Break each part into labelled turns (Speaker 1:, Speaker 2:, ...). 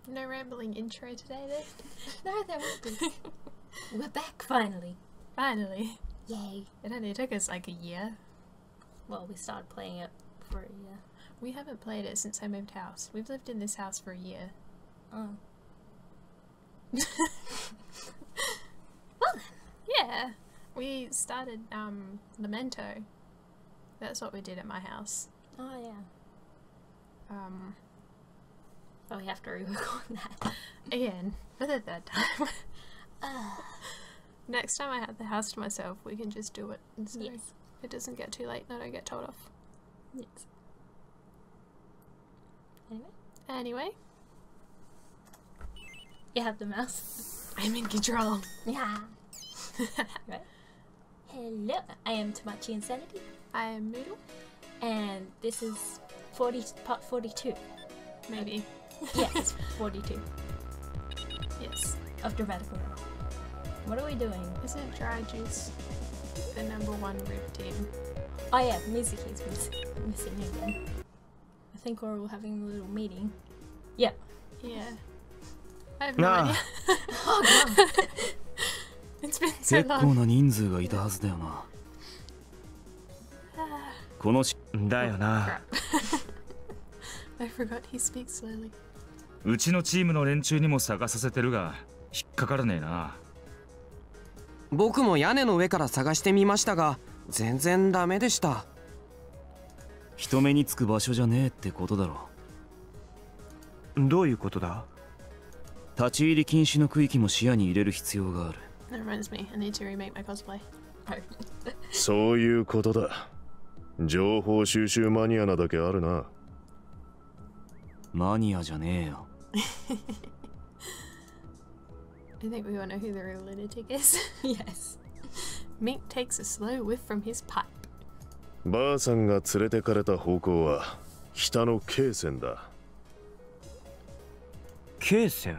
Speaker 1: No rambling intro today, then?
Speaker 2: No, there won't be. We're back finally.
Speaker 1: Finally.
Speaker 2: Yay.
Speaker 1: It only took us like a year.
Speaker 2: Well, we started playing it for a year.
Speaker 1: We haven't played it since I moved house. We've lived in this house for a year.
Speaker 2: Oh. Well then.
Speaker 1: Yeah. We started Memento. That's what we did at my house.
Speaker 2: Oh yeah. Oh, we have to re-record that.
Speaker 1: Again, for the third time. Next time I have the house to myself, we can just do it. So
Speaker 2: yes.
Speaker 1: It doesn't get too late and I don't get told off.
Speaker 2: Yes.
Speaker 1: Anyway.
Speaker 2: You have the mouse.
Speaker 1: I'm in control.
Speaker 2: Yeah. Right. Hello, I am Tamachee Insanity.
Speaker 1: I am Noodle.
Speaker 2: And this is part 42.
Speaker 1: Maybe.
Speaker 2: Yes, 42.
Speaker 1: Yes.
Speaker 2: Of Dramatical. What are we doing?
Speaker 1: Isn't Dry Juice the #1 rib team?
Speaker 2: Oh yeah, Mizuki's missing again. I think we're all having a little meeting. Yeah.
Speaker 1: Yeah. I have no idea.
Speaker 2: Oh god.
Speaker 1: It's been so long.
Speaker 3: 結構な人数がいたはずだよな。このだよな。
Speaker 1: I forgot he speaks slowly.
Speaker 4: うちのチームの連中にも探させてるが引っかからねえな。
Speaker 5: 僕も屋根の上から探してみましたが全然ダメでした。
Speaker 3: 人目につく場所じゃねえってことだろ。
Speaker 5: どういうことだ？
Speaker 3: 立ち入り禁止の区域も視野に入れる必要がある。
Speaker 1: That reminds me, I need to remake my cosplay.
Speaker 6: そういうことだ。情報収集マニアなだけあるな。
Speaker 3: マニアじゃねえよ。
Speaker 1: I think we all know who the real lunatic is.
Speaker 2: Yes.
Speaker 1: Mink takes a slow whiff from his pipe.
Speaker 6: ばあさんが連れてかれた方向は北の京線だ。
Speaker 5: 京線？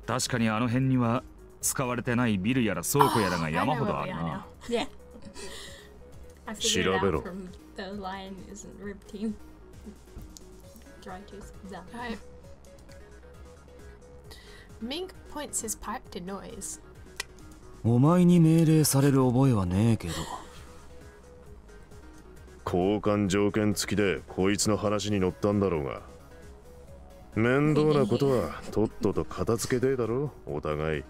Speaker 4: 確かにあの辺には使われてないビルやら倉庫やらが山ほどあるな。
Speaker 2: Yeah. I figured it out from the lion isn't rib team. Dry juice.
Speaker 1: Right. Mink points his pipe to noise.
Speaker 3: お前に命令される覚えはねえけど。
Speaker 6: 交換条件付きでこいつの話に乗ったんだろうが。面倒なことはとっとと片付けてえだろお互い。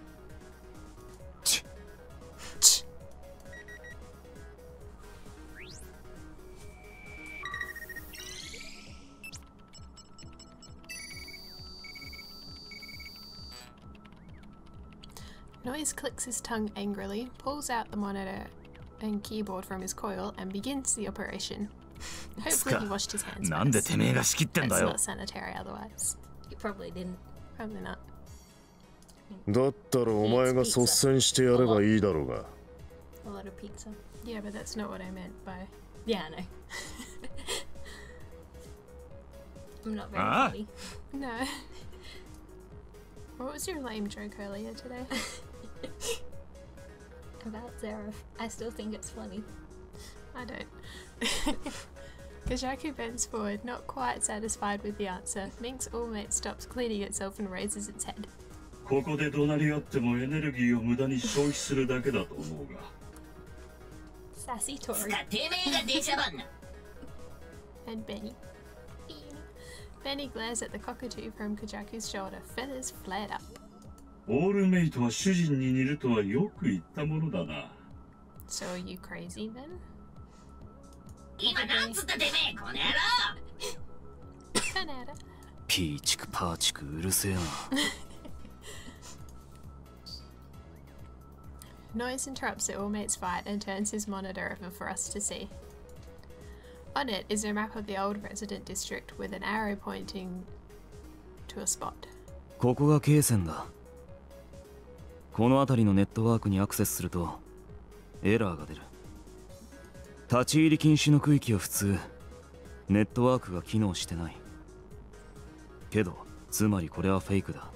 Speaker 1: Noise clicks his tongue angrily, pulls out the monitor and keyboard from his coil, and begins the operation. Hopefully he washed his hands.
Speaker 4: なんでてめえが仕切ってんだよ。
Speaker 1: That's not sanitary otherwise.
Speaker 2: You probably didn't.
Speaker 1: Probably not.
Speaker 6: だったらお前が率先してやればいいだろうが。
Speaker 2: A lot of pizza.
Speaker 1: Yeah, but that's not what I meant by...
Speaker 2: Yeah, I know. I'm not very funny.
Speaker 1: No. What was your lame joke earlier today?
Speaker 2: About Zeref. I still think it's funny.
Speaker 1: I don't. Kajaku bends forward, not quite satisfied with the answer. Mink's all-mate stops cleaning itself and raises its head.
Speaker 7: ここで怒鳴り合ってもエネルギーを無駄に消費するだけだと思うが。
Speaker 2: Sassy Tori.
Speaker 1: And Benny. Benny glares at the cockatoo from Kajaku's shoulder. Feathers flared up.
Speaker 7: オールメイトは主人に似るとはよく言ったものだな。
Speaker 1: So are you crazy then?
Speaker 8: 今なんつったてめえこの野郎。
Speaker 3: ピーチクパーチクうるせえな。
Speaker 1: Noise interrupts the all-mates fight and turns his monitor over for us to see. On it is a map of the old resident district with an arrow pointing to a spot.
Speaker 3: ここが京線だ。この辺りのネットワークにアクセスするとエラーが出る。立ち入り禁止の区域は普通ネットワークが機能してない。けどつまりこれはフェイクだ。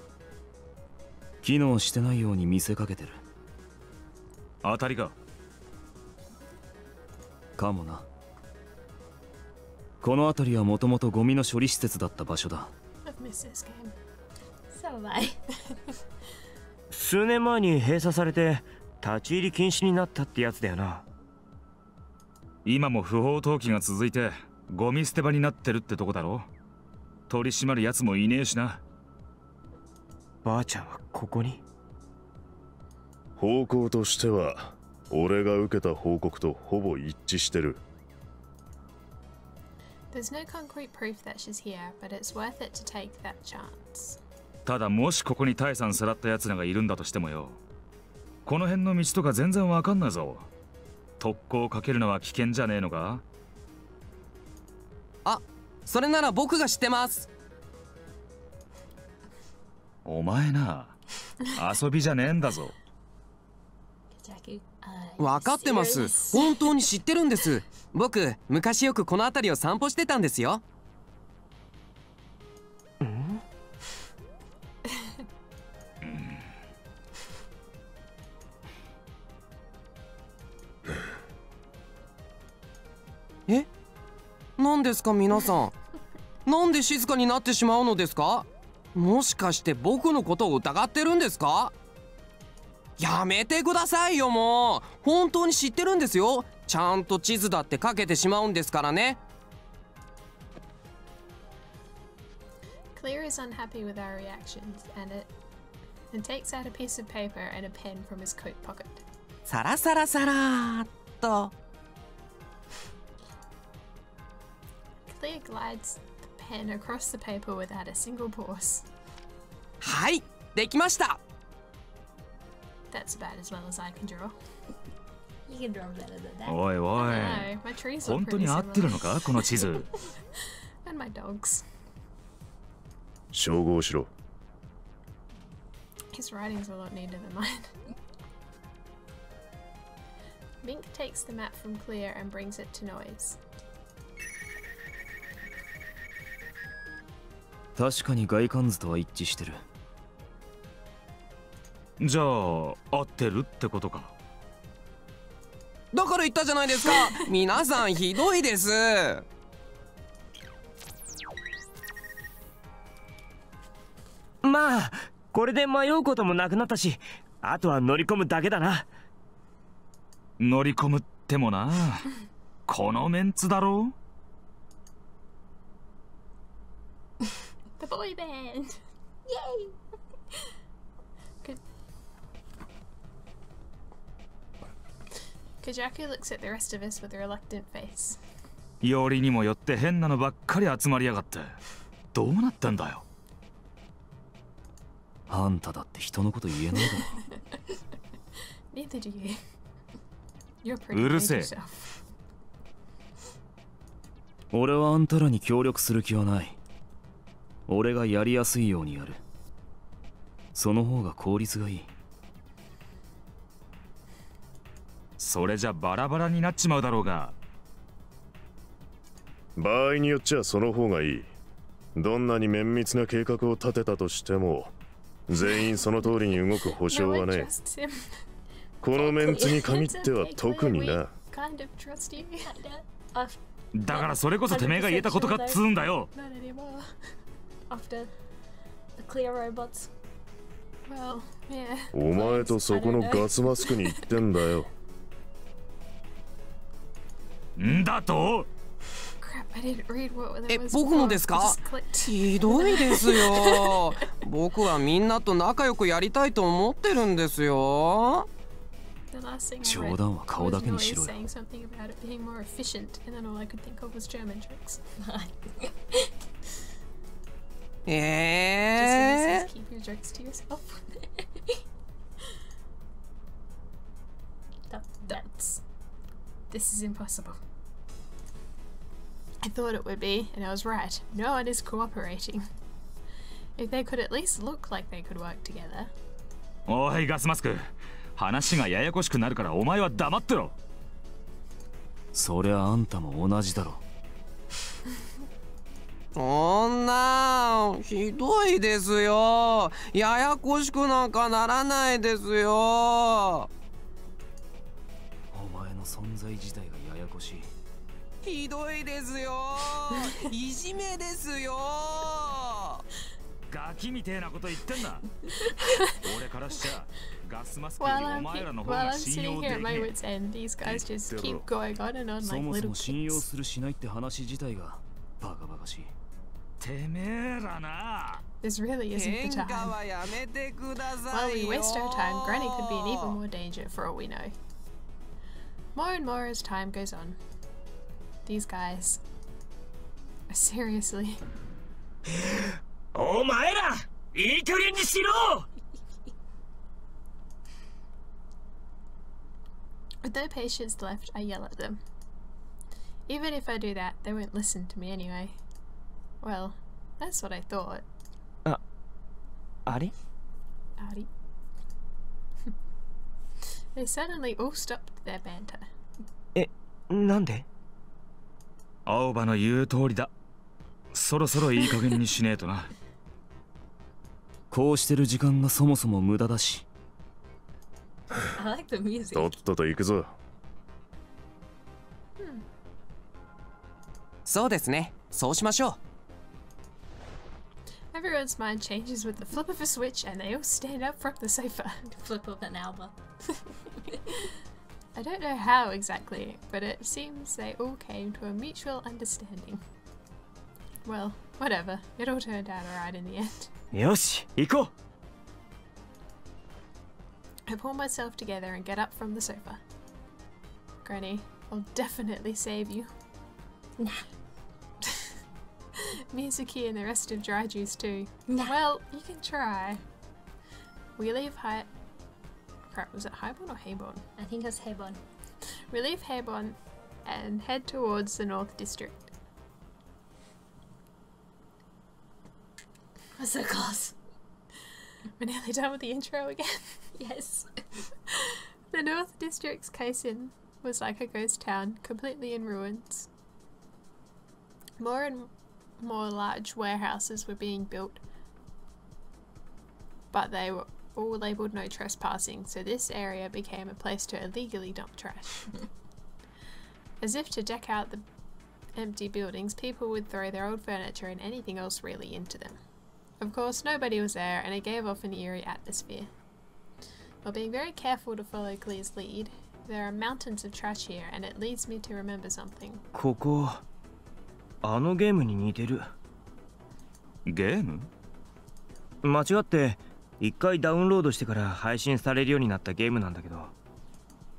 Speaker 3: 機能してないように見せかけてる。
Speaker 4: 当たりか。
Speaker 3: かもな。この辺りはもともとゴミの処理施設だった場所だ。
Speaker 1: Miss this game.
Speaker 2: So am I.
Speaker 9: 数年前に閉鎖されて立ち入り禁止になったってやつだよな。
Speaker 4: 今も不法投棄が続いてゴミ捨て場になってるってとこだろ。取り締まるやつもいねえしな。
Speaker 9: ばあちゃんはここに？
Speaker 6: 方向としては俺が受けた報告とほぼ一致してる。
Speaker 1: There's no concrete proof that she's here, but it's worth it to take that chance.
Speaker 4: ただもしここに大さんさらったやつらがいるんだとしてもよ、この辺の道とか全然わかんないぞ。特攻をかけるのは危険じゃねえのか？
Speaker 5: あ、それなら僕が知ってます。
Speaker 4: お前な、遊びじゃねえんだぞ。
Speaker 5: 分かってます。本当に知ってるんです。僕、昔よくこの辺りを散歩してたんですよ。え？何ですか皆さん。なんで静かになってしまうのですか？もしかして僕のことを疑ってるんですか？やめてくださいよもう。本当に知ってるんですよ。ちゃんと地図だってかけてしまうんですからね。
Speaker 1: Clear is unhappy with our reactions and takes out a piece of paper and a pen from his coat pocket.
Speaker 5: サラサラサラーっと。
Speaker 1: Clear glides the pen across the paper without a single pause.
Speaker 5: はい、できました。
Speaker 1: That's about as well as I can draw.
Speaker 2: You can draw better than that.
Speaker 4: おいおい、
Speaker 1: No, my trees look
Speaker 4: 本当
Speaker 1: pretty
Speaker 4: に合ってる
Speaker 1: similar.
Speaker 4: のかこの地図。
Speaker 1: And my dogs.
Speaker 6: 照合しろ。
Speaker 1: His writing's a lot neater than mine. Mink takes the map from Clear and brings it to Noise.
Speaker 3: 確かに外観図とは一致してる。
Speaker 4: じゃあ合ってるってことか。
Speaker 5: だから言ったじゃないですか。皆さんひどいです。
Speaker 9: まあこれで迷うこともなくなったし、あとは乗り込むだけだな。
Speaker 4: 乗り込むってもな、このメンツだろ。
Speaker 1: The boy band! Yay! Good. Kajaku looks at the rest of us with a reluctant face.
Speaker 4: よりにもよって変なのばっかり集まりやがって。どうなってんだよ。
Speaker 3: あんただって人のこと言えないだろ。
Speaker 1: Neither do you. You're pretty
Speaker 4: うる
Speaker 1: good
Speaker 4: せえ。
Speaker 1: yourself.
Speaker 3: 俺はあんたらに協力する気はない。俺がやりやすいようにやる。その方が効率がいい。
Speaker 4: それじゃバラバラになっちまうだろうが。
Speaker 6: 場合によっちゃその方がいい。どんなに綿密な計画を立てたとしても全員その通りに動く保証
Speaker 1: No
Speaker 6: は
Speaker 1: one
Speaker 6: ね。
Speaker 1: trusts him.
Speaker 6: このメンツに限っては特にな。
Speaker 1: Kind of trust you.
Speaker 4: だからそれこそてめえが言えたことかっつうんだよ。
Speaker 1: Not anymore.
Speaker 2: After the clear robots.
Speaker 1: Well, yeah.
Speaker 6: お前とそこのガスマスクに言ってんだよ。
Speaker 4: んだと
Speaker 1: Crap, I didn't read what
Speaker 5: え、
Speaker 1: that was.
Speaker 5: 僕のですか？
Speaker 1: Just clicked.
Speaker 5: ひどいですよ。僕はみんなと仲良くやりたいと思ってるんですよ。
Speaker 1: The last thing I
Speaker 3: 冗
Speaker 1: read
Speaker 3: 談は顔
Speaker 1: was
Speaker 3: だけに
Speaker 1: Noise
Speaker 3: しろよ。
Speaker 1: saying something about it being more efficient, and then all I could think of was German tricks. Just says keep your jokes to yourself. That's. This is impossible. I thought it would be, and I was right. No one is cooperating. If they could at least look like they could work together.
Speaker 4: おいガスマスク、話がややこしくなるからお前は黙ってろ。
Speaker 3: そりゃあんたも同じだろ。
Speaker 5: そんなひどいですよ。ややこしくなんかならないですよ。
Speaker 3: お前の存在自体がややこしい。
Speaker 5: ひどいですよ。いじめですよ。
Speaker 4: ガキみてえなこと言ってんだ。俺からしちゃガスマスクよりお前らの方
Speaker 1: while
Speaker 4: が
Speaker 1: I'm
Speaker 4: 信
Speaker 1: sitting
Speaker 4: 用
Speaker 1: here
Speaker 4: で
Speaker 1: at
Speaker 4: き
Speaker 1: my
Speaker 4: ね
Speaker 1: wits' end, these guys just keep going on and on
Speaker 3: そ
Speaker 1: like
Speaker 3: もそ
Speaker 1: little
Speaker 3: も信用
Speaker 1: kids.
Speaker 3: するしないって話自体がバカバカしい。
Speaker 4: てめえらな。
Speaker 1: This really isn't the time. While we waste our time, Granny could be in even more danger for all we know. More and more as time goes on. These guys are seriously.
Speaker 9: お前らいい加減にしろ。
Speaker 1: With no patience left, I yell at them. Even if I do that, they won't listen to me anyway. Well, that's what I thought.
Speaker 9: あれ
Speaker 1: Howdy. They suddenly all stopped their banter.
Speaker 9: なんで？
Speaker 4: 青葉の言う通りだ。そろそろいい加減にしねえとな。
Speaker 3: こうしてる時間がそもそも無駄だし。
Speaker 2: I like the music.
Speaker 6: とっとと行くぞ。
Speaker 5: そうですね。そうしましょう。
Speaker 1: Everyone's mind changes with the flip of a switch and they all stand up from the sofa.
Speaker 2: Flip of an Alba.
Speaker 1: I don't know how exactly, but it seems they all came to a mutual understanding. Well, whatever. It all turned out alright in the end.
Speaker 9: よし、行こう。
Speaker 1: I pull myself together and get up from the sofa. Granny, I'll definitely save you.
Speaker 2: Nah.
Speaker 1: Mizuki and the rest of Dry Juice too.
Speaker 2: Nah.
Speaker 1: Well, you can try. We leave Crap, was it Highborn or Hayborn?
Speaker 2: I think it's Hebon.
Speaker 1: We leave Hayborn and head towards the North District.
Speaker 2: We're so close.
Speaker 1: We're nearly done with the intro again.
Speaker 2: Yes.
Speaker 1: The North District's Kaisin was like a ghost town, completely in ruins. More and more large warehouses were being built, but they were all labelled no trespassing, so this area became a place to illegally dump trash. As if to deck out the empty buildings, people would throw their old furniture and anything else really into them. Of course, nobody was there, and it gave off an eerie atmosphere. While being very careful to follow Clear's lead, there are mountains of trash here, and it leads me to remember something.
Speaker 9: ここ、あのゲームに似てる。
Speaker 4: ゲーム？
Speaker 9: 間違って一回ダウンロードしてから配信されるようになったゲームなんだけど、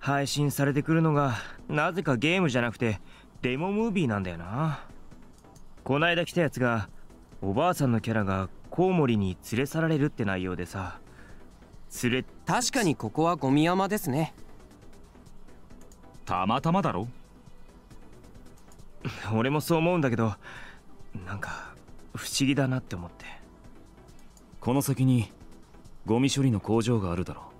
Speaker 9: 配信されてくるのがなぜかゲームじゃなくてデモムービーなんだよな。こないだ来たやつがおばあさんのキャラがコウモリに連れ去られるって内容でさ。
Speaker 5: 確かにここはゴミ山ですね。
Speaker 4: たまたまだろ。
Speaker 9: 俺もそう思うんだけど、なんか不思議だなって思って。
Speaker 3: この先にゴミ処理の工場があるだろう。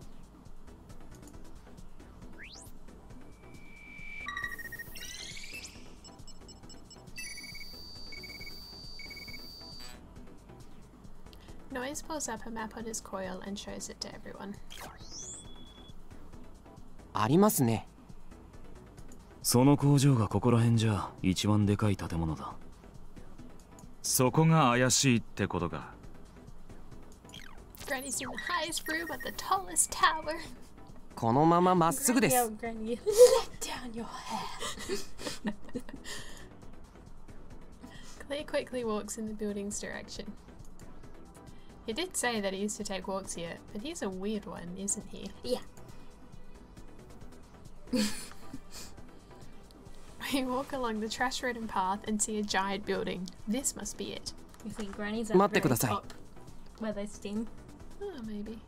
Speaker 1: Noise pulls up a map on his coil and shows it to everyone.
Speaker 5: ありますね。
Speaker 3: その工場がここら辺じゃ一番でかい建物だ。
Speaker 4: そこが怪しいってことか。
Speaker 1: Granny's in the highest room at the tallest tower.
Speaker 5: このまままっすぐです。
Speaker 2: Granny, let down your hair.
Speaker 1: Clear quickly walks in the building's direction. He did say that he used to take walks here, but he's a weird one, isn't he?
Speaker 2: Yeah.
Speaker 1: We walk along the trash-ridden path and see a giant building. This must be it.
Speaker 2: You think Granny's at the very top where they steam?
Speaker 1: Oh, maybe.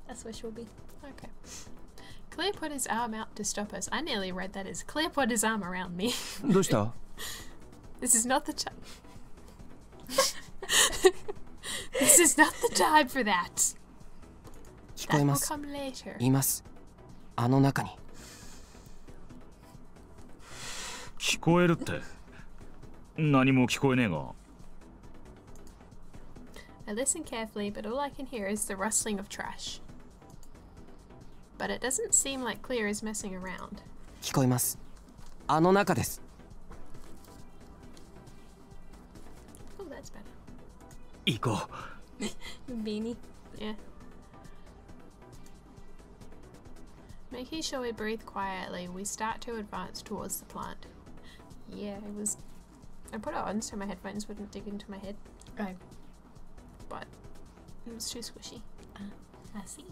Speaker 2: That's where she'll be.
Speaker 1: Okay. Clear put his arm out to stop us. I nearly read that as Clear put his arm around me.
Speaker 9: どうした？
Speaker 1: This is not the time. This is not the time for that.
Speaker 5: 聞こえ
Speaker 1: That
Speaker 5: ま
Speaker 1: will
Speaker 5: す。
Speaker 1: come later.
Speaker 5: います。あの中に。
Speaker 4: 聞こえるって。何も聞こえねえが。
Speaker 1: I listen carefully, but all I can hear is the rustling of trash. But it doesn't seem like Clear is messing around.
Speaker 5: 聞こえます。あの中です。
Speaker 1: Oh, that's better.
Speaker 9: 行こう。
Speaker 2: Beanie.
Speaker 1: Yeah. Making sure we breathe quietly, we start to advance towards the plant. Yeah, I put it on so my headphones wouldn't dig into my head.
Speaker 2: Right.
Speaker 1: But it was too squishy.
Speaker 2: I see.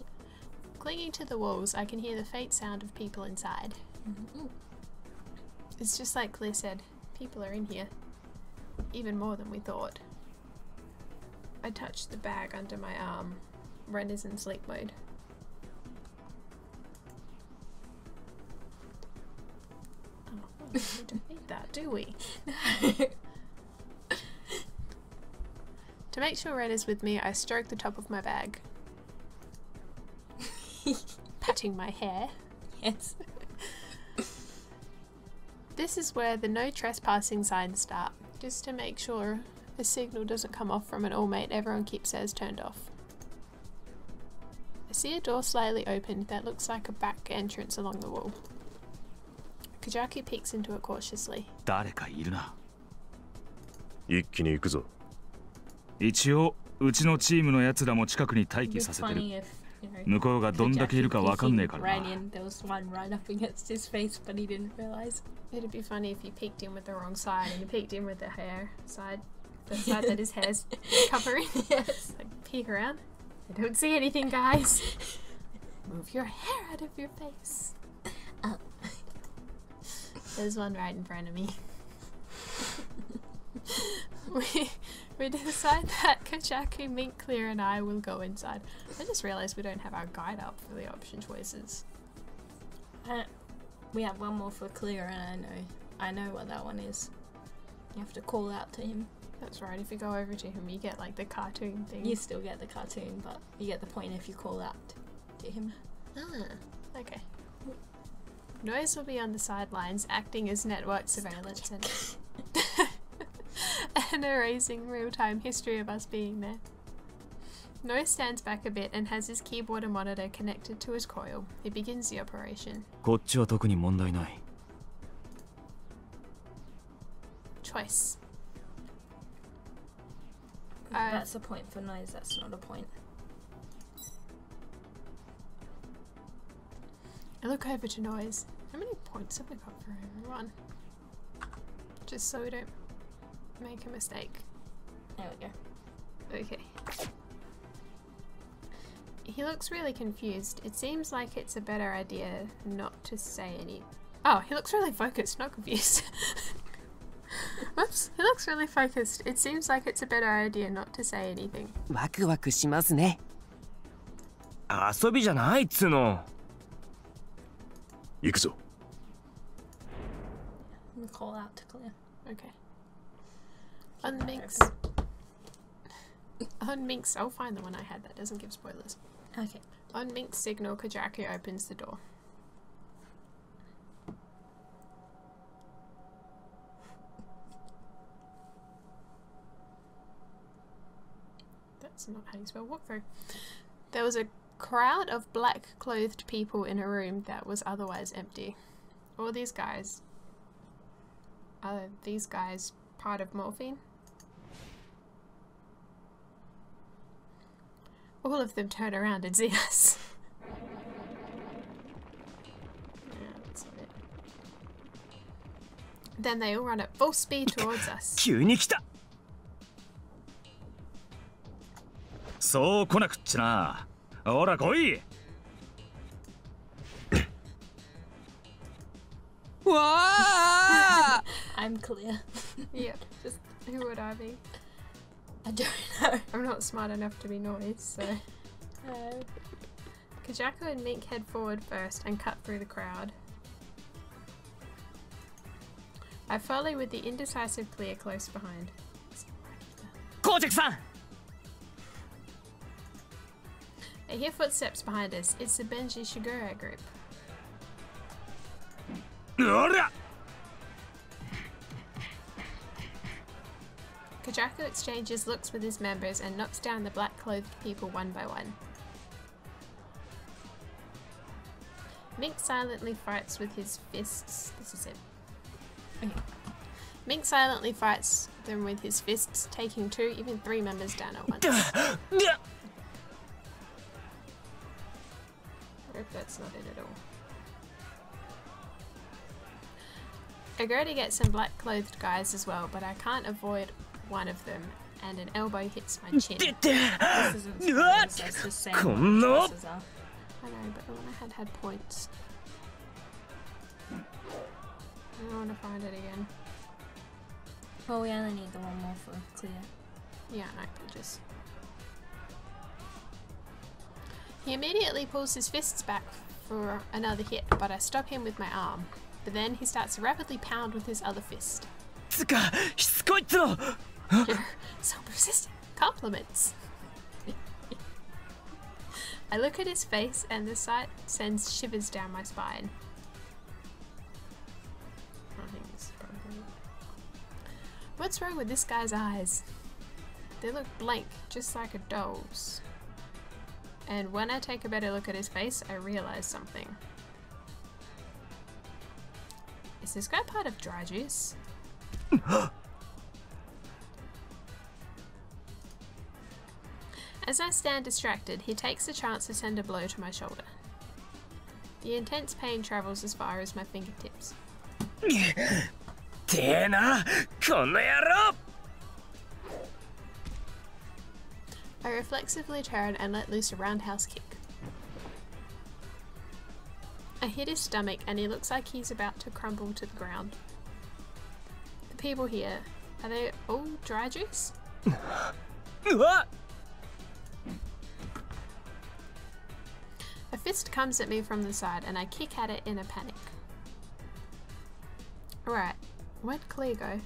Speaker 1: Clinging to the walls, I can hear the faint sound of people inside.
Speaker 2: Mm-hmm.
Speaker 1: It's just like Claire said, people are in here. Even more than we thought. I touched the bag under my arm. Ren is in sleep mode. Oh, we don't need that, do we? To make sure Ren is with me, I stroke the top of my bag. Patting my hair.
Speaker 2: Yes.
Speaker 1: This is where the no trespassing signs start, just to make sure the signal doesn't come off from an all-mate everyone keeps theirs turned off. I see a door slightly opened that looks like a back entrance along the wall. Kajaki peeks into it cautiously.
Speaker 4: 誰かいるな。
Speaker 6: 一気に行くぞ。
Speaker 4: 一応うちのチームのやつらも近くに待機
Speaker 2: It'd
Speaker 4: さ
Speaker 2: be
Speaker 4: せてる。
Speaker 2: funny if, you know,
Speaker 4: 向こうがどんだけいるかわかんねえからな。
Speaker 2: ran in, there was one right up against his face, but he didn't realize.
Speaker 1: It'd be funny if you peeked in with the wrong side and you peeked in with the hair side. The side that his hair's covering.
Speaker 2: Yes.
Speaker 1: Like, peek around. I don't see anything, guys. Move your hair out of your face.
Speaker 2: Oh.
Speaker 1: There's one right in front of me. We decide that Kajaku, Mink, Clear and I will go inside. I just realised we don't have our guide up for the option choices.
Speaker 2: We have one more for Clear, and I know what that one is. You have to call out to him.
Speaker 1: That's right, if you go over to him you get like the cartoon thing.
Speaker 2: You still get the cartoon, but you get the point if you call out to him.
Speaker 1: Ah, okay. Noise will be on the sidelines, acting as network surveillance and erasing real-time history of us being there. Noise stands back a bit and has his keyboard and monitor connected to his coil. He begins the operation.
Speaker 3: こっちは特に問題ない。
Speaker 1: Choice.
Speaker 2: That's a point for Noise, that's not a point.
Speaker 1: I look over to Noise. How many points have we got for everyone? Just so we don't make a mistake.
Speaker 2: There we go.
Speaker 1: Okay. He looks really confused. It seems like it's a better idea not to say any... Oh, he looks really focused, not confused. Whoops, he looks really focused. It seems like it's a better idea not to say anything.
Speaker 5: ワクワクしますね。
Speaker 9: 遊びじゃないっつの。
Speaker 6: 行くぞ。
Speaker 2: We'll call out to Clear.
Speaker 1: Okay. On Minx. On Minx, I'll find the one I had that doesn't give spoilers.
Speaker 2: Okay.
Speaker 1: On Minx signal, Kajaku opens the door. That's not how you spell walk through. There was a crowd of black-clothed people in a room that was otherwise empty. All these guys. Are these guys part of Morphine? All of them turn around and see us. Yeah, that's not it. Then they all run at full speed towards us.
Speaker 9: 急に来た。
Speaker 4: そう来なくっちゃな。ほら来い。
Speaker 5: わあ
Speaker 2: I'm Clear.
Speaker 1: Yeah, just who would I be?
Speaker 2: I don't know.
Speaker 1: I'm not smart enough to be Noise, so... Kajaku and Mink head forward first and cut through the crowd. I follow with the indecisive Clear close behind.
Speaker 9: コウジャクさん。
Speaker 1: I hear footsteps behind us. It's the Benji Shigure group.
Speaker 4: おりゃ。
Speaker 1: Kajaku exchanges looks with his members and knocks down the black-clothed people one by one. Mink silently fights with his fists. This is it. Okay. Mink silently fights them with his fists, taking 2, even 3 members down at once. I hope that's not it at all. I go to get some black-clothed guys as well, but I can't avoid one of them, and an elbow hits my chin.
Speaker 2: This isn't spoilers, that's just saying what the choices are.
Speaker 1: I know, but the one I had points. I don't want to find it again.
Speaker 2: Well, we only need the one more for clear.
Speaker 1: Yeah, no, just... He immediately pulls his fists back for another hit, but I stop him with my arm. But then he starts to rapidly pound with his other fist. You're so persistent. Compliments. I look at his face and the sight sends shivers down my spine. I think this is probably... What's wrong with this guy's eyes? They look blank, just like a doll's. And when I take a better look at his face, I realize something. Is this guy part of Dry Juice? As I stand distracted, he takes the chance to send a blow to my shoulder. The intense pain travels as far as my fingertips. I reflexively turn and let loose a roundhouse kick. I hit his stomach and he looks like he's about to crumble to the ground. The people here, are they all Dry Juice? A fist comes at me from the side and I kick at it in a panic. Alright, where'd Clea go?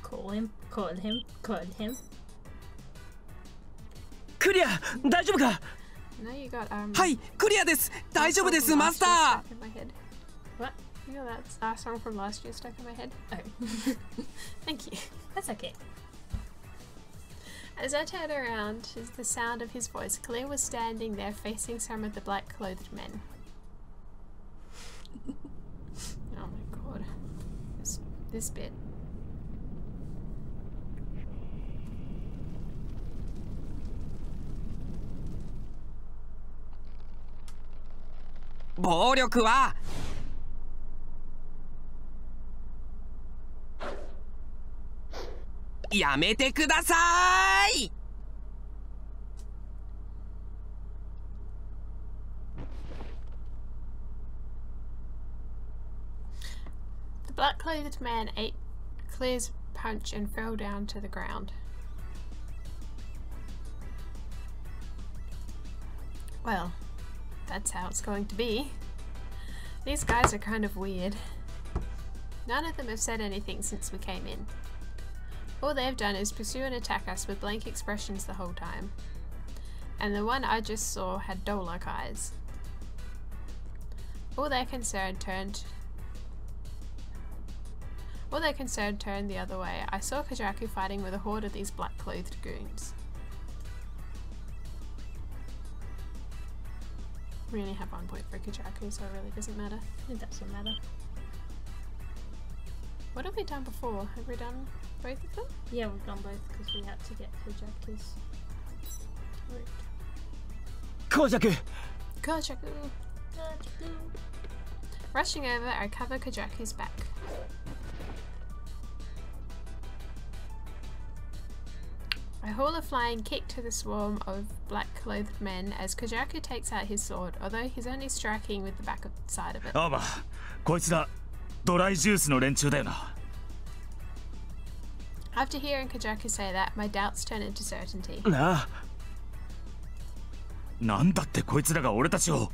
Speaker 2: Call him, call him, call him.
Speaker 9: Clear! 大丈夫か?
Speaker 1: Now you got
Speaker 5: Hi, clear です. 大丈夫です, Master.
Speaker 1: What? You got that song from last year stuck in my head?
Speaker 2: Oh.
Speaker 1: Thank you.
Speaker 2: That's okay.
Speaker 1: As I turned around, the sound of his voice, Clea was standing there facing some of the black-clothed men. Oh my god. This bit. The black-clothed man ate Clea's punch and fell down to the ground. Well, that's how it's going to be. These guys are kind of weird. None of them have said anything since we came in. All they've done is pursue and attack us with blank expressions the whole time. And the one I just saw had doe-like eyes. All their concern turned the other way. I saw Kajaku fighting with a horde of these black-clothed goons. We only have 1 point for Kajaku, so it really doesn't matter.
Speaker 2: It doesn't matter.
Speaker 1: What have we done before? Have we done both of them?
Speaker 2: Yeah, we've done both because we had to get Kajaku's route.
Speaker 9: Kajaku!
Speaker 1: Kajaku! Rushing over, I cover Kajaku's back. I haul a flying kick to the swarm of black-clothed men as Kajaku takes out his sword, although he's only striking with the back side of it.
Speaker 4: あま、こいつらドライジュースの連中だよな。
Speaker 1: After hearing Kajaku say that, my doubts turn into certainty.
Speaker 4: なあ。なんだってこいつらが俺たちを。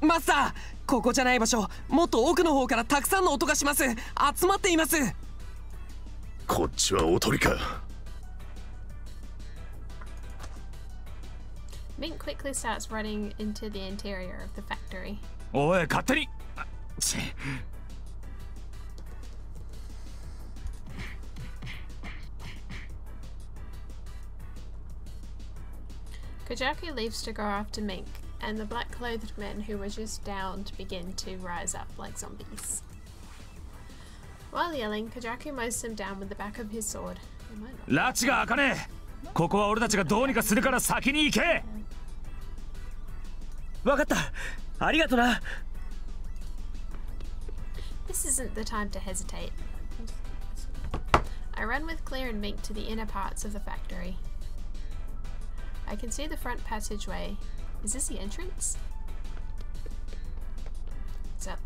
Speaker 5: マスター、ここじゃない場所。もっと奥の方からたくさんの音がします。集まっています。
Speaker 6: こっちはおとりか。
Speaker 1: Mink quickly starts running into the interior of the factory.
Speaker 4: おい、勝手に。
Speaker 1: Kajaku leaves to go after Mink, and the black-clothed men who were just downed begin to rise up like zombies. While yelling, Kajaku mows them down with the back of his sword.
Speaker 4: 拉致が開かねえ。ここは俺たちがどうにかするから先に行け。
Speaker 9: わかった。ありがとな。
Speaker 1: This isn't the time to hesitate. I run with Claire and Mink to the inner parts of the factory. I can see the front passageway. Is this the entrance? What's up?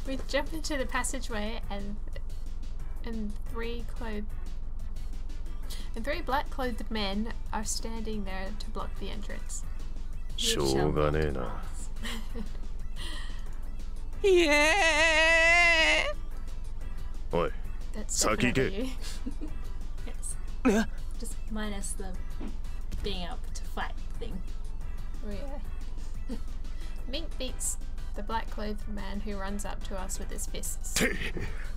Speaker 1: We jump into the passageway and three black-clothed men are standing there to block the entrance.
Speaker 6: しょうがねえな。
Speaker 5: イエーイ。
Speaker 6: おい、先行け。
Speaker 2: Just minus the being able to fight thing.
Speaker 1: Oh yeah. Mink beats the black-clothed man who runs up to us with his fists.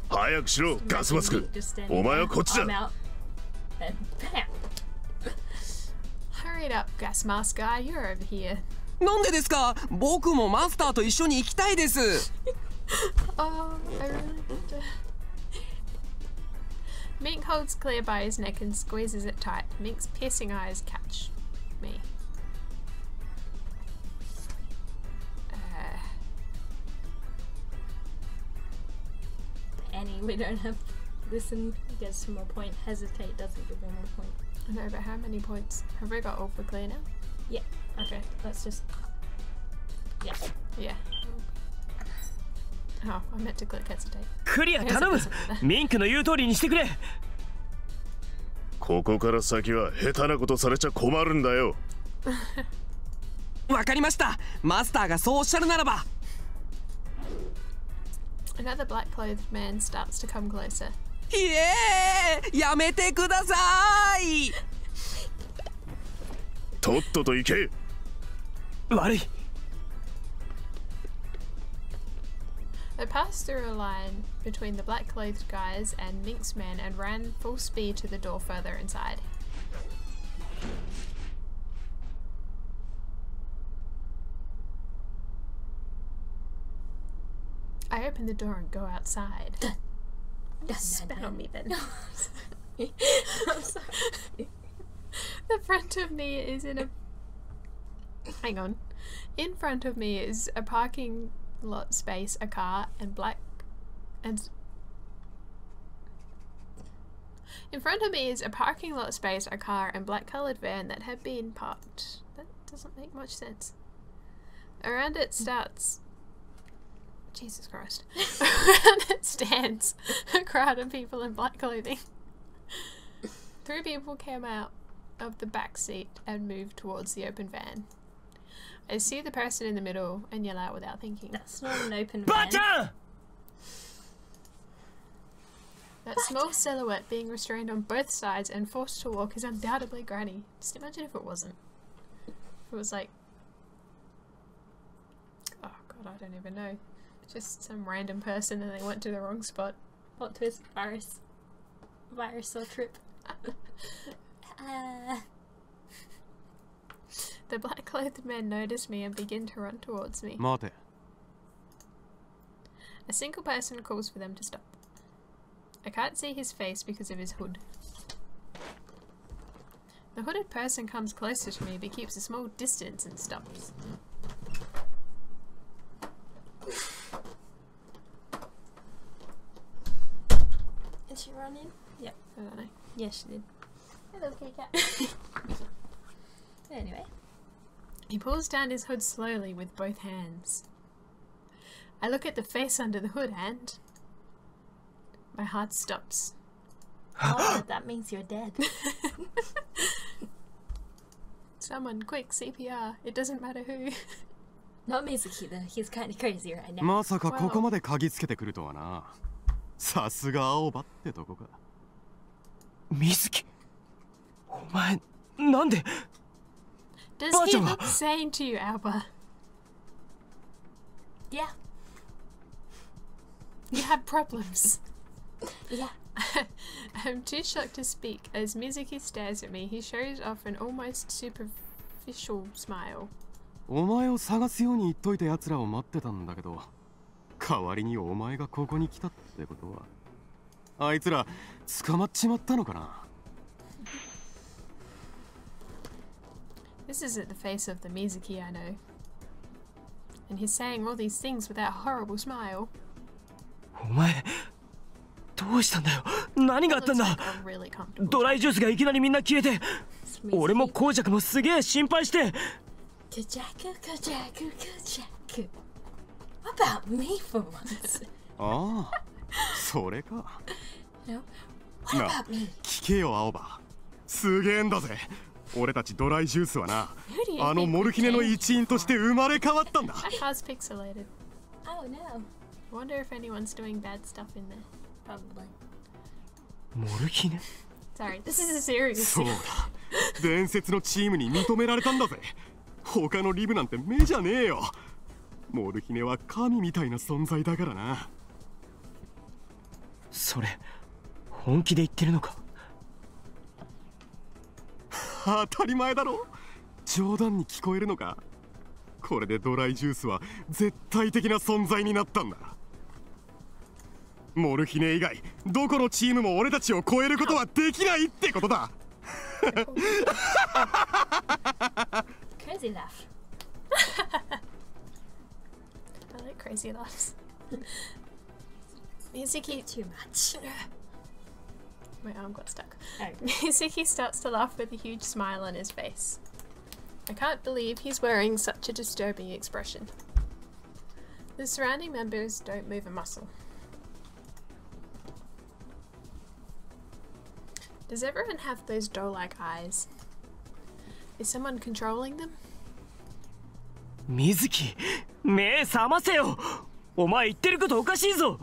Speaker 6: 早くしろ、ガスマスク。お前はこっちだ。
Speaker 1: Hurry up, gas mask guy. You're over here.
Speaker 5: なんでですか？僕もマスターと一緒に行きたいです。
Speaker 1: Oh, I really need to. Mink holds Clear by his neck and squeezes it tight. Mink's piercing eyes catch me.
Speaker 2: Annie, we don't have listen, gets some more point. Hesitate doesn't give one more point.
Speaker 1: I know, but how many points? Have we got all for Clear now?
Speaker 2: Yeah. Okay, let's just... Yeah.
Speaker 1: Yeah. Oh, I meant to click hesitate.
Speaker 9: クリア頼む。ミンクの言う通りにしてくれ。
Speaker 6: ここから先は下手なことされちゃ困るんだよ。
Speaker 5: わかりました。マスターがそうおっしゃるならば。
Speaker 1: Another black-clothed man starts to come closer.
Speaker 5: イエーイ！やめてください。
Speaker 6: とっとと行け。
Speaker 9: 悪い。
Speaker 1: They passed through a line between the black-clothed guys and Mink's men and ran full speed to the door further inside. I open the door and go outside. Spit on me then.
Speaker 2: I'm sorry.
Speaker 1: The front of me is in a... Hang on. In front of me is a parking lot space, a car, and black... And... In front of me is a parking lot space, a car, and black-coloured van that had been parked. That doesn't make much sense. Around it starts... Jesus Christ. Around it stands a crowd of people in black clothing. 3 people came out of the back seat and moved towards the open van. I see the person in the middle and yell out without thinking.
Speaker 2: That's not an open van.
Speaker 1: That small silhouette being restrained on both sides and forced to walk is undoubtedly Granny. Just imagine if it wasn't. If it was like... Oh god, I don't even know. Just some random person and they went to the wrong spot.
Speaker 2: Plot twist, virus. Virus or trip.
Speaker 1: The black-clothed men notice me and begin to run towards me.
Speaker 5: 待て。
Speaker 1: A single person calls for them to stop. I can't see his face because of his hood. The hooded person comes closer to me but keeps a small distance and stops.
Speaker 2: Did she run in?
Speaker 1: Yep, I don't know.
Speaker 2: Yes, she did. Hello, kitty cat. Anyway.
Speaker 1: He pulls down his hood slowly with both hands. I look at the face under the hood and... my heart stops.
Speaker 2: Oh, that means you're dead.
Speaker 1: Someone, quick, CPR. It doesn't matter who.
Speaker 2: Not Mizuki though, he's kind of crazy right now.
Speaker 10: まさかここまで嗅ぎつけてくるとはな。さすが青葉ってとこか。
Speaker 9: 水木、お前なんで？
Speaker 1: Does he look sane to you, Alba?
Speaker 2: Yeah.
Speaker 1: You have problems.
Speaker 2: Yeah.
Speaker 1: I'm too shocked to speak. As Mizuki stares at me, he shows off an almost superficial smile.
Speaker 10: お前を探すように言っといた奴らを待ってたんだけど、代わりにお前がここに来たってことは、あいつら捕まっちまったのかな。
Speaker 1: This isn't the face of the Mizuki I know. And he's saying all these things with that horrible smile.
Speaker 9: お前どうしたんだよ。何があったんだ。ドライジュースがいきなりみんな消えて、俺もコウジャクもすげえ心配して。
Speaker 2: クジャク What about me for once?
Speaker 10: ああ、それか。
Speaker 2: No? What about me?
Speaker 10: 聞けよ青葉、すげえんだぜ。俺たちドライジュースはな、あのモルヒネの一員として生まれ変わったんだ。
Speaker 1: Car's pixelated.
Speaker 2: Oh no.
Speaker 1: I wonder if anyone's doing bad stuff in there.
Speaker 2: Probably.
Speaker 9: モルヒネ
Speaker 1: Sorry, this is a serious.
Speaker 10: そうだ。伝説のチームに認められたんだぜ。他のリブなんて目じゃねえよ。モルヒネは神みたいな存在だからな。
Speaker 9: それ本気で言ってるのか。
Speaker 10: 当たり前だろ。冗談に聞こえるのか。これでドライジュースは絶対的な存在になったんだ。モルヒネ以外どこのチームも俺たちを超えることはできないってことだ。
Speaker 2: Crazy laugh.
Speaker 1: I like crazy laughs. Mizuki
Speaker 2: Too much.
Speaker 1: My arm got stuck.
Speaker 2: Oh.
Speaker 1: Mizuki starts to laugh with a huge smile on his face. I can't believe he's wearing such a disturbing expression. The surrounding members don't move a muscle. Does everyone have those doe-like eyes? Is someone controlling them?
Speaker 9: 水木、目覚ませよ。お前言ってることおかしいぞ。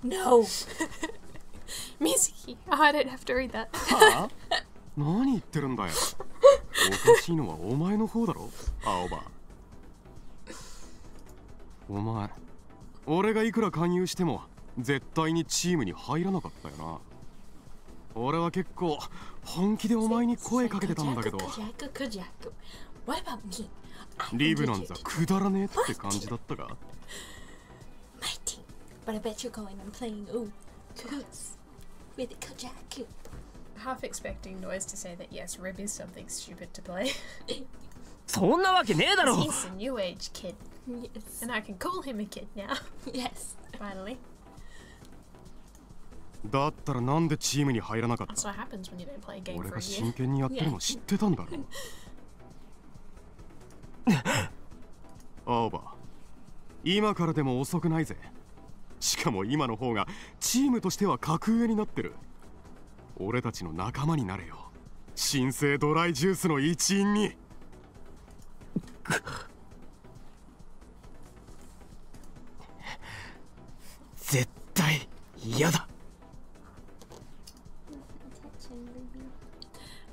Speaker 2: No.
Speaker 1: Mizuki. Oh, I don't have to read that.
Speaker 10: はあ？何言ってるんだよ。おかしいのはお前の方だろ、青葉。お前、俺がいくら勧誘しても絶対にチームに入らなかったよな。俺は結構本気でお前に声かけてたんだけど、リブなんざくだらねえって感じだったか。
Speaker 2: But I bet you're going and playing cahoots with Kojaku.
Speaker 1: Half expecting Noise to say that yes, Rib is something stupid to play.
Speaker 9: そんなわけねえだろ。
Speaker 1: He's a new age kid.
Speaker 2: Yes.
Speaker 1: And I can call him a kid now.
Speaker 2: Yes.
Speaker 1: Finally.
Speaker 10: だったらなんでチームに入らなかった？
Speaker 1: That's what happens when you don't play a game
Speaker 10: 俺
Speaker 1: for
Speaker 10: が
Speaker 1: a
Speaker 10: 真
Speaker 1: year.
Speaker 10: 剣にやってるの知ってたんだろ。青葉、今からでも遅くないぜ。しかも今の方がチームとしては格上になってる。俺たちの仲間になれよ。新生ドライジュースの一員に。
Speaker 9: 絶対嫌だ。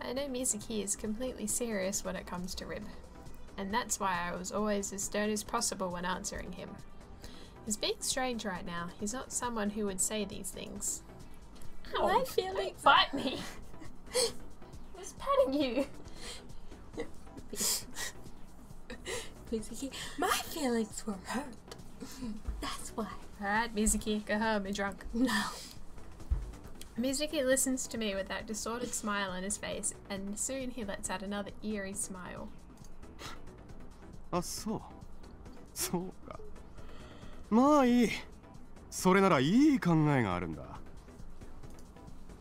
Speaker 1: I know Mizuki is completely serious when it comes to Rib. And that's why I was always as stern as possible when answering him. He's being strange right now. He's not someone who would say these things.
Speaker 2: Ow, my feelings.
Speaker 1: Bite me! I was patting you!
Speaker 2: Mizuki, my feelings were hurt. That's why.
Speaker 1: Alright, Mizuki, go home, you're drunk.
Speaker 2: No.
Speaker 1: Mizuki listens to me with that distorted smile on his face, and soon he lets out another eerie smile.
Speaker 10: あ、そう。そうか。まあいい。それならいい考えがあるんだ。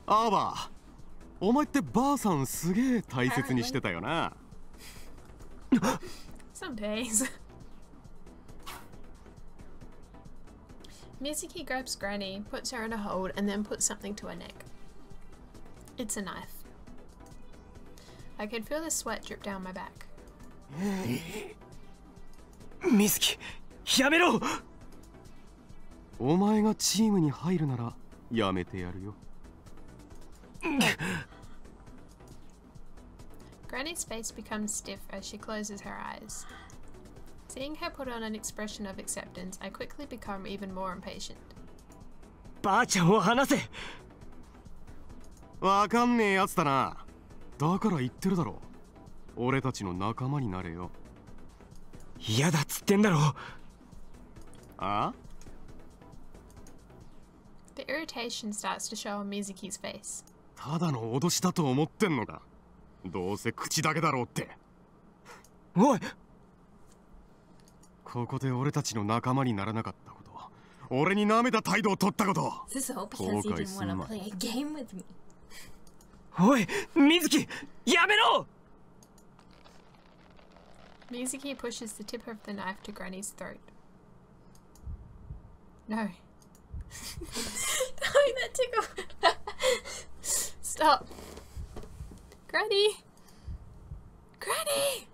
Speaker 10: アーバー、お前ってばあさんすげえ大切にしてたよな。
Speaker 1: Some days. Mizuki grabs Granny, puts her in a hold, and then puts something to her neck. It's a knife. I can feel the sweat drip down my back.
Speaker 9: 水木、やめろ。
Speaker 10: お前がチームに入るならやめてやるよ。
Speaker 1: Granny's face becomes stiff as she closes her eyes. Seeing her put on an expression of acceptance, I quickly become even more impatient.
Speaker 9: ばあちゃんを離せ。
Speaker 10: わかんねえやつだな。だから言ってるだろ。俺たちの仲間になれよ。
Speaker 9: 嫌だっつってんだろ。
Speaker 10: あ？
Speaker 1: The irritation starts to show on Mizuki's face.
Speaker 10: ただの脅しだと思ってんのか。どうせ口だけだろうって。
Speaker 9: おい、
Speaker 10: ここで俺たちの仲間にならなかったこと、俺に舐めた態度を取ったこと、
Speaker 2: This is all because you didn't want to play a game with me.
Speaker 9: おい、水木、やめろ。
Speaker 1: Mizuki pushes the tip of the knife to Granny's throat. No. Oh, that tickle. Stop. Granny. Granny.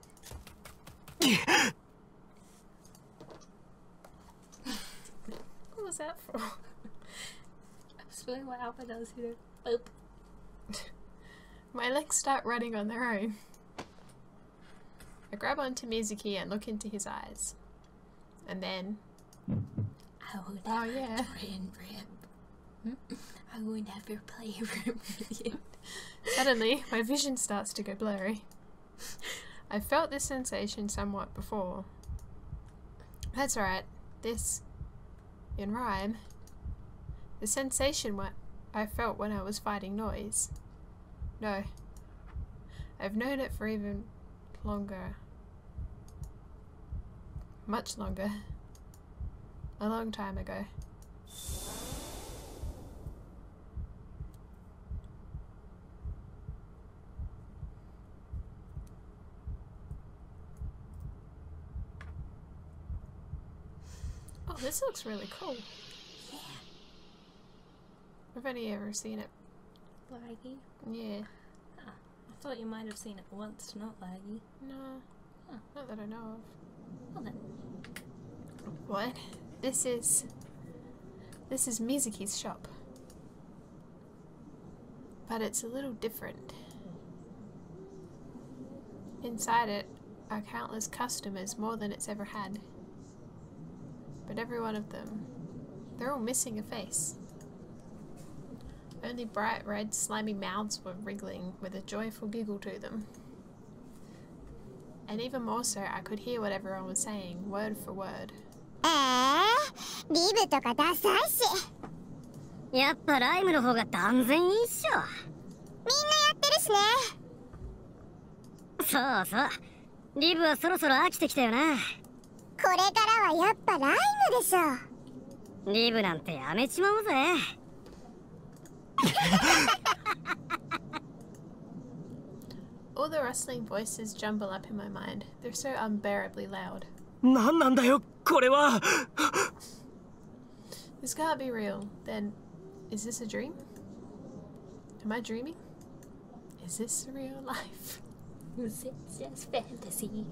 Speaker 1: What was that for?
Speaker 2: I was feeling loud when I was here. Boop.
Speaker 1: My legs start running on their own. I grab onto Mizuki and look into his eyes. And then...
Speaker 2: I would
Speaker 1: oh, yeah.
Speaker 2: I would never play a room with you.
Speaker 1: Suddenly, my vision starts to go blurry. I felt this sensation somewhat before. That's right. This, in rhyme, the sensation what I felt when I was fighting noise. No. I've known it for even longer. Much longer. A long time ago. Oh, this looks really cool.
Speaker 2: Yeah.
Speaker 1: I've only ever seen it.
Speaker 2: Laggy?
Speaker 1: Yeah.
Speaker 2: Oh, I thought you might have seen it once, not laggy.
Speaker 1: No.
Speaker 2: Oh.
Speaker 1: Not that I know of.
Speaker 2: Well then.
Speaker 1: What? This is Mizuki's shop. But it's a little different. Inside it are countless customers, more than it's ever had. But every one of them, they're all missing a face. Only bright red slimy mouths were wriggling with a joyful giggle to them. And even more so, I could hear what everyone was saying, word for word.
Speaker 11: リブとかダサいし。やっぱライムの方が断然いいっしょ。みんなやってるしね。そうそう。リブはそろそろ飽きてきたよな。これからはやっぱライムでしょ。リブなんてやめちまおうぜ。
Speaker 1: All the rustling voices jumble up in my mind. They're so unbearably loud.
Speaker 9: なんなんだよ、これは。
Speaker 1: This can't be real. Then, is this a dream? Am I dreaming? Is this real life?
Speaker 2: Is it just fantasy?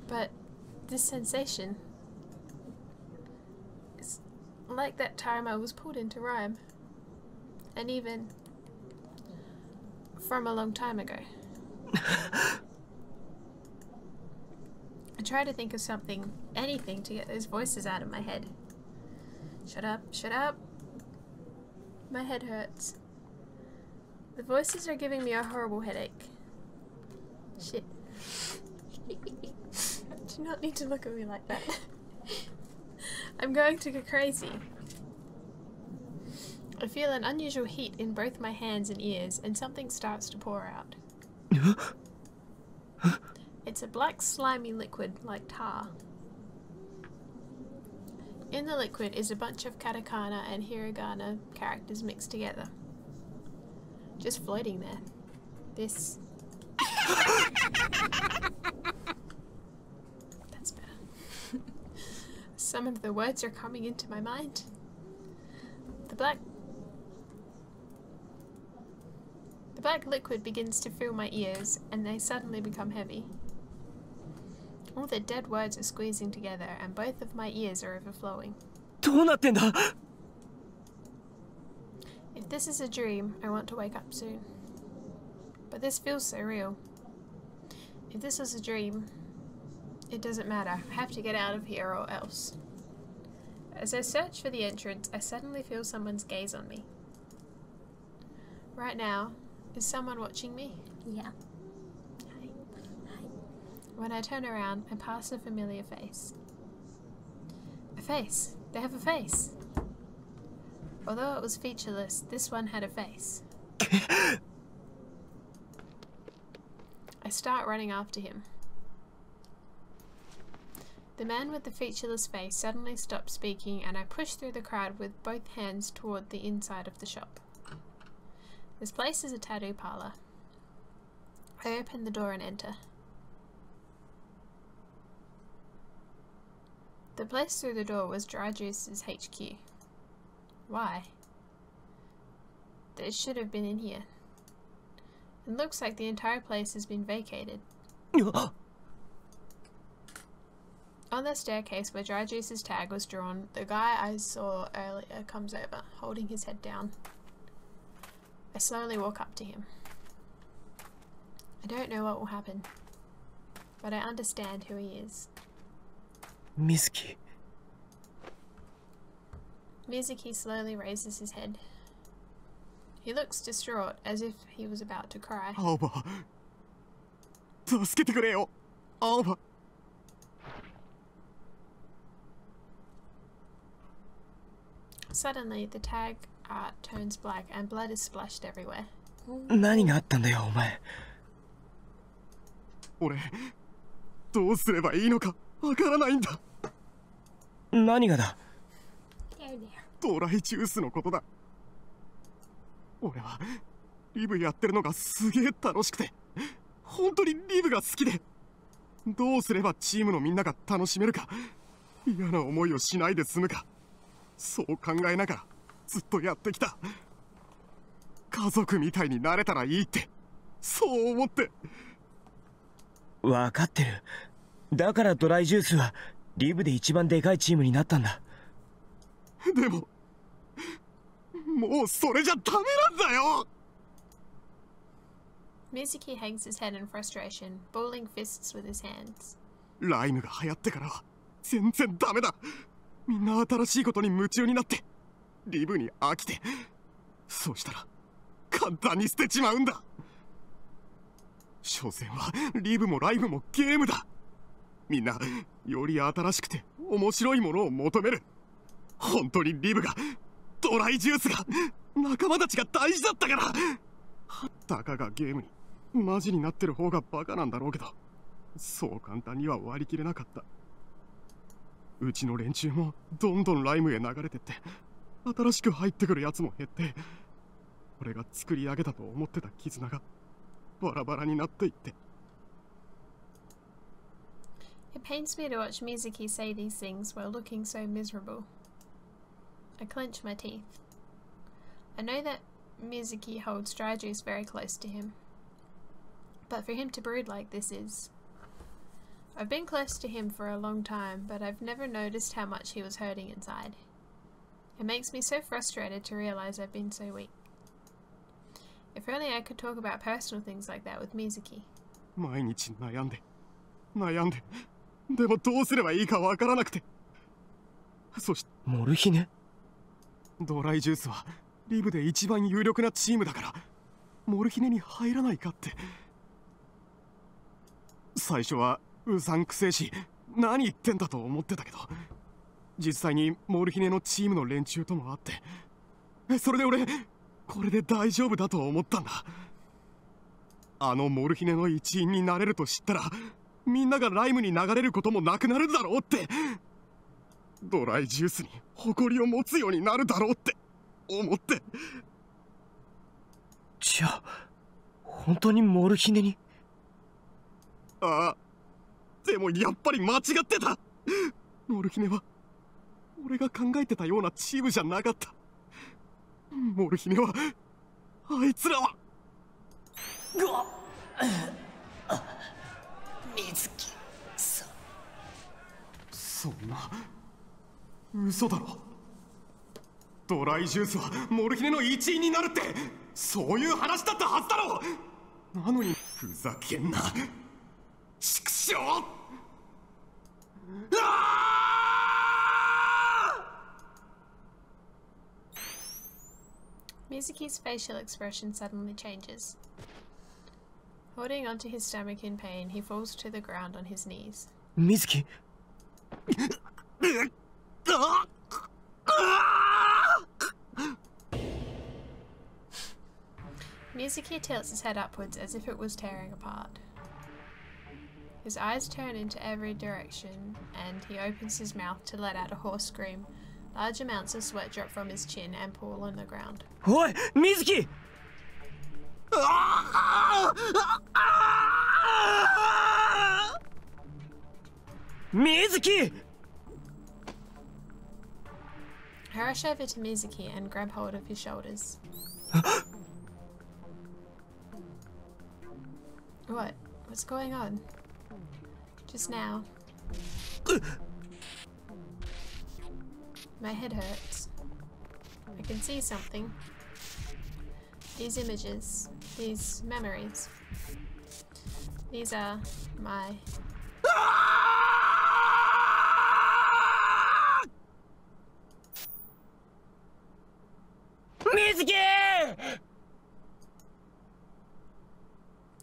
Speaker 1: But this sensation is like that time I was pulled into rhyme. And even from a long time ago. I try to think of something, anything, to get those voices out of my head. Shut up, shut up. My head hurts. The voices are giving me a horrible headache. Shit. Do not need to look at me like that. I'm going to go crazy. I feel an unusual heat in both my hands and ears, and something starts to pour out. It's a black slimy liquid like tar. In the liquid is a bunch of katakana and hiragana characters mixed together. Just floating there. This... That's better. Some of the words are coming into my mind. The black liquid begins to fill my ears, and they suddenly become heavy. All the dead words are squeezing together, and both of my ears are overflowing.
Speaker 9: どうなってんだ?
Speaker 1: If this is a dream, I want to wake up soon. But this feels so real. If this is a dream, it doesn't matter. I have to get out of here or else. As I search for the entrance, I suddenly feel someone's gaze on me. Right now, is someone watching me?
Speaker 2: Yeah.
Speaker 1: Hi. When I turn around, I pass a familiar face. A face. They have a face. Although it was featureless, this one had a face. I start running after him. The man with the featureless face suddenly stops speaking, and I push through the crowd with both hands toward the inside of the shop. This place is a tattoo parlor. I open the door and enter. The place through the door was Dry Juice's HQ. Why? It should have been in here. It looks like the entire place has been vacated. On the staircase where Dry Juice's tag was drawn, the guy I saw earlier comes over, holding his head down. I slowly walk up to him. I don't know what will happen, but I understand who he is.
Speaker 9: Mizuki.
Speaker 1: Mizuki slowly raises his head. He looks distraught, as if he was about to cry.
Speaker 10: Alba. 助けてくれよ。Alba.
Speaker 1: Suddenly, the tag art turns black and blood is splashed everywhere.
Speaker 9: 何があったんだよ、お前。
Speaker 10: 俺、どうすればいいのかわからないんだ。
Speaker 9: 何がだ？
Speaker 10: ドライジュースのことだ。俺はリブやってるのがすげえ楽しくて、本当にリブが好きで、どうすればチームのみんなが楽しめるか、嫌な思いをしないで済むか、そう考えながらずっとやってきた。家族みたいになれたらいいって、そう思って。
Speaker 9: 分かってる。だからドライジュースはリブで一番でかいチームになったんだ。
Speaker 10: でももうそれじゃダメなんだよ。
Speaker 1: Mizuki hangs his head in frustration, balling fists with his hands.
Speaker 10: ライムが流行ってからは全然ダメだ。みんな新しいことに夢中になってリブに飽きて、そうしたら簡単に捨てちまうんだ。所詮はリブもライブもゲームだ。みんなより新しくて面白いものを求める。本当にリブが、ドライジュースが、仲間たちが大事だったから。たかがゲームにマジになってる方がバカなんだろうけど、そう簡単には割り切れなかった。うちの連中もどんどんライムへ流れてって、新しく入ってくるやつも減って、俺が作り上げたと思ってた絆がバラバラになっていって。
Speaker 1: It pains me to watch Mizuki say these things while looking so miserable. I clench my teeth. I know that Mizuki holds Dry Juice very close to him, but for him to brood like this is... I've been close to him for a long time, but I've never noticed how much he was hurting inside. It makes me so frustrated to realize I've been so weak. If only I could talk about personal things like that with Mizuki.
Speaker 10: 毎日悩んで、でもどうすればいいかわからなくて。そして
Speaker 9: モルヒネ？
Speaker 10: ドライジュースはリブで一番有力なチームだから、モルヒネに入らないかって。最初はうさんくせえし、何言ってんだと思ってたけど、実際にモルヒネのチームの連中とも会って、それで俺、これで大丈夫だと思ったんだ。あのモルヒネの一員になれると知ったら、みんながライムに流れることもなくなるだろうって。ドライジュースに誇りを持つようになるだろうって思って。
Speaker 9: じゃあ本当にモルヒネに？
Speaker 10: ああ、でもやっぱり間違ってた。モルヒネは俺が考えてたようなチームじゃなかった。モルヒネはあいつらは。
Speaker 8: 水木さん、
Speaker 10: そんな嘘だろ。ドライジュースはモルヒネの一員になるって、そういう話だったはずだろ。なのにふざけんな、畜生。
Speaker 1: Mizuki's facial expression suddenly changes. Holding onto his stomach in pain, he falls to the ground on his knees.
Speaker 9: Mizuki!
Speaker 1: Mizuki tilts his head upwards as if it was tearing apart. His eyes turn into every direction, and he opens his mouth to let out a hoarse scream. Large amounts of sweat drop from his chin and pool on the ground.
Speaker 9: Oi! Mizuki! Mizuki!
Speaker 1: I rush over to Mizuki and grab hold of his shoulders. What? What's going on? Just now. My head hurts. I can see something. These images. These memories. These are my...
Speaker 9: Mizuki!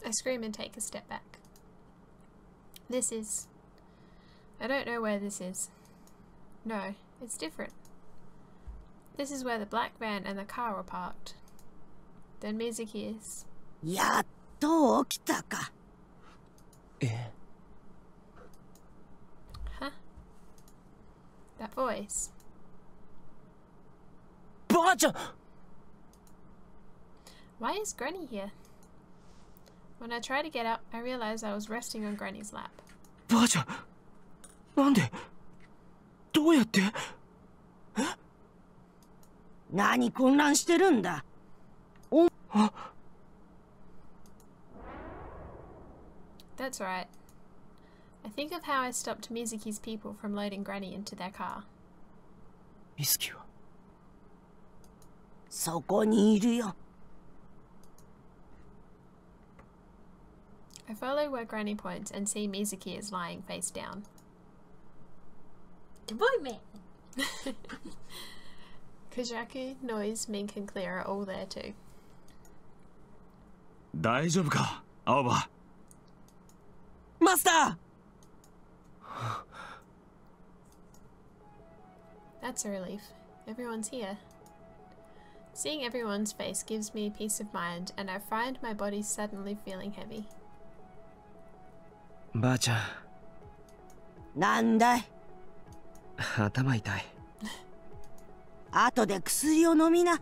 Speaker 1: I scream and take a step back. This is... I don't know where this is. No, it's different. This is where the black van and the car were parked. Then Mizuki is...
Speaker 11: Yaっと起きたか。
Speaker 1: Huh? That voice.
Speaker 9: ばあちゃん!
Speaker 1: Why is Granny here? When I try to get up, I realize I was resting on Granny's lap.
Speaker 9: ばあちゃん! なんで? どうやって?
Speaker 11: 何混乱してるんだ?
Speaker 1: That's right. I think of how I stopped Mizuki's people from loading Granny into their car.
Speaker 9: Mizuki は?
Speaker 11: そこにいるよ.
Speaker 1: I follow where Granny points and see Mizuki is lying face down.
Speaker 2: The boy man!
Speaker 1: Kujaku, Noise, Mink and Clear are all there too.
Speaker 4: 大丈夫か、青葉?
Speaker 5: マスター!
Speaker 1: That's a relief. Everyone's here. Seeing everyone's face gives me peace of mind, and I find my body suddenly feeling heavy.
Speaker 9: ばあちゃん。
Speaker 11: なんだい?
Speaker 9: 頭痛い。
Speaker 11: 後で薬を飲みな。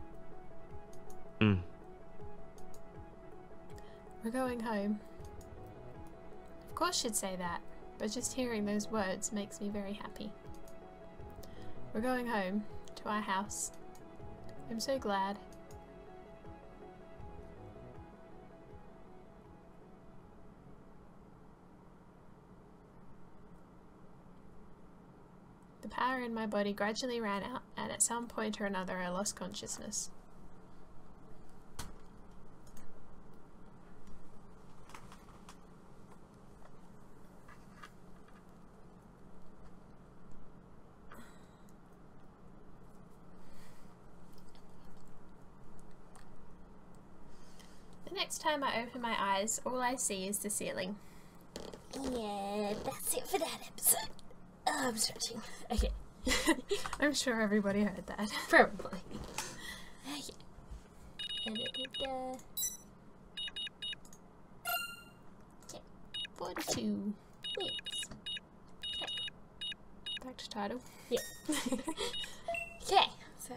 Speaker 9: うん。
Speaker 1: We're going home. Of course she'd say that, but just hearing those words makes me very happy. We're going home, to our house. I'm so glad. The power in my body gradually ran out, and at some point or another I lost consciousness. The next time I open my eyes, all I see is the ceiling.
Speaker 2: Yeah, that's it for that episode. Oh, I'm stretching. Okay.
Speaker 1: I'm sure everybody heard that.
Speaker 2: Probably. Okay. Okay.
Speaker 1: 42.
Speaker 2: Yes.
Speaker 1: Okay. Back to title.
Speaker 2: Yeah. Okay, so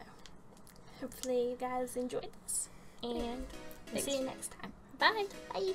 Speaker 2: hopefully you guys enjoyed this, and we'll see you next time.
Speaker 1: Bye.
Speaker 2: Bye.